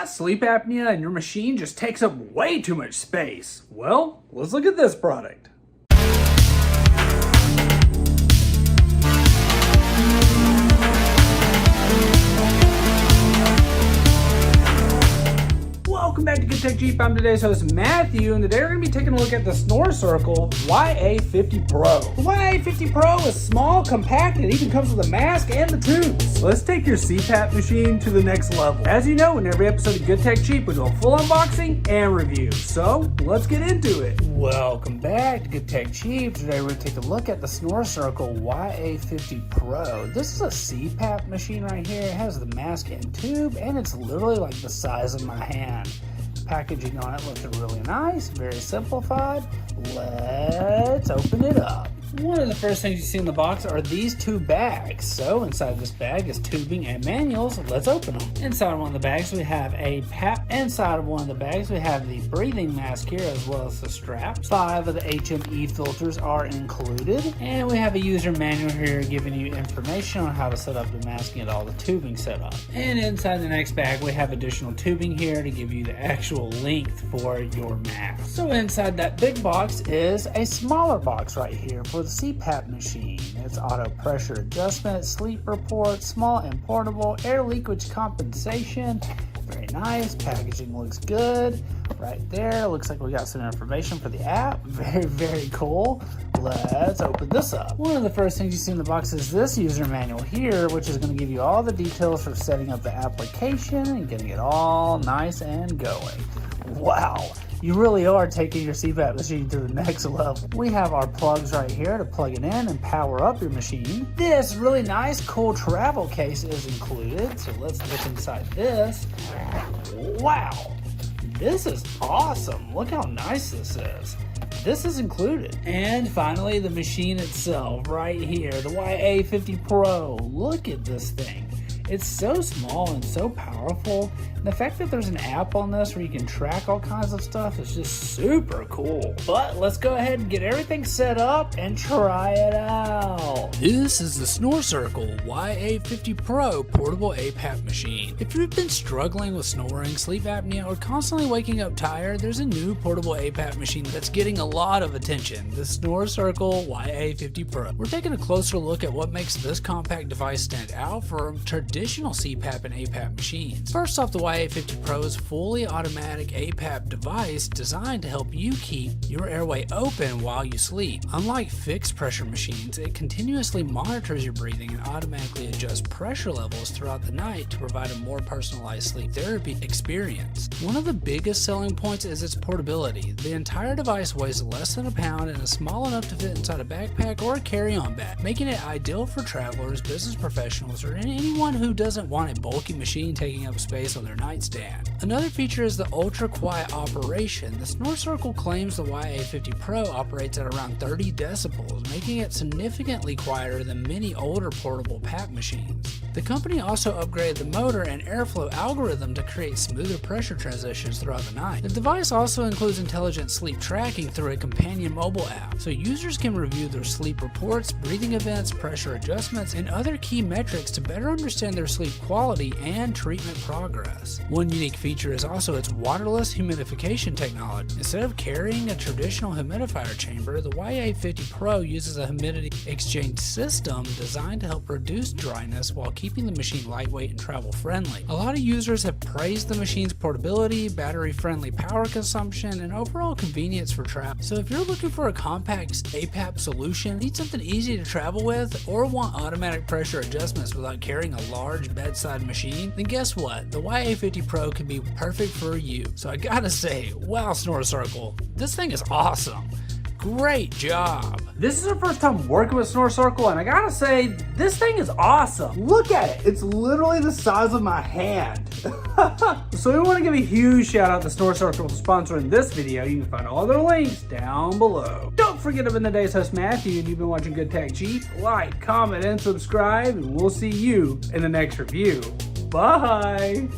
Got sleep apnea and your machine just takes up way too much space? Well, let's look at this product. Welcome back to Good Tech Jeep. I'm today's host Matthew, and today we're going to be taking a look at the Snore Circle YA50 Pro. The YA50 Pro is small, compact, and it even comes with a mask and the tubes. Let's take your CPAP machine to the next level. As you know, in every episode of Good Tech Jeep, we do a full unboxing and review. So let's get into it. Welcome back to Good Tech Jeep. Today we're going to take a look at the Snore Circle YA50 Pro. This is a CPAP machine right here. It has the mask and tube, and it's literally like the size of my hand. Packaging on it looks really nice, very simplified. Let's open it up. One of the first things you see in the box are these two bags. So inside this bag is tubing and manuals. Let's open them. Inside one of the bags we have a PAP. Inside of one of the bags we have the breathing mask here as well as the straps. 5 of the HME filters are included. And we have a user manual here giving you information on how to set up the mask and get all the tubing set up. And inside the next bag we have additional tubing here to give you the actual length for your mask. So inside that big box is a smaller box right here for the CPAP machine. It's auto pressure adjustment, sleep report, small and portable, air leakage compensation. Very nice. Packaging looks good. Right there. Looks like we got some information for the app. Very, very cool. Let's open this up. One of the first things you see in the box is this user manual here, which is going to give you all the details for setting up the application and getting it all nice and going. Wow. You really are taking your CPAP machine to the next level. We have our plugs right here to plug it in and power up your machine. This really nice, cool travel case is included. So let's look inside this. Wow, this is awesome. Look how nice this is. This is included. And finally, the machine itself right here, the YA50 Pro. Look at this thing. It's so small and so powerful. And the fact that there's an app on this where you can track all kinds of stuff is just super cool. But let's go ahead and get everything set up and try it out. This is the Snore Circle YA50 Pro portable APAP machine. If you've been struggling with snoring, sleep apnea, or constantly waking up tired, there's a new portable APAP machine that's getting a lot of attention, the Snore Circle YA50 Pro. We're taking a closer look at what makes this compact device stand out from traditional CPAP and APAP machines. First off, the YA50 Pro is a fully automatic APAP device designed to help you keep your airway open while you sleep. Unlike fixed pressure machines, it continuously monitors your breathing and automatically adjusts pressure levels throughout the night to provide a more personalized sleep therapy experience. One of the biggest selling points is its portability. The entire device weighs less than a pound and is small enough to fit inside a backpack or a carry-on bag, making it ideal for travelers, business professionals, or anyone who doesn't want a bulky machine taking up space on their nightstand. Another feature is the ultra quiet operation. The Snore Circle claims the YA50 Pro operates at around 30 decibels, making it significantly quieter than many older portable PAP machines. The company also upgraded the motor and airflow algorithm to create smoother pressure transitions throughout the night. The device also includes intelligent sleep tracking through a companion mobile app, so users can review their sleep reports, breathing events, pressure adjustments, and other key metrics to better understand their sleep quality and treatment progress. One unique feature is also its waterless humidification technology. Instead of carrying a traditional humidifier chamber, the YA50 Pro uses a humidity exchange system designed to help reduce dryness while keeping the machine lightweight and travel friendly. A lot of users have praised the machine's portability, battery-friendly power consumption, and overall convenience for travel. So if you're looking for a compact APAP solution, need something easy to travel with, or want automatic pressure adjustments without carrying a large bedside machine, then guess what? The YA50 Pro can be perfect for you. So I gotta say, wow, Snore Circle, this thing is awesome. Great job. This is our first time working with Snore Circle, and I gotta say, this thing is awesome. Look at it. It's literally the size of my hand. So we want to give a huge shout out to Snore Circle for sponsoring this video. You can find all their links down below. Don't forget I've been the day's host Matthew, and you've been watching Good Tech Jeep. Like, comment, and subscribe, and we'll see you in the next review. Bye.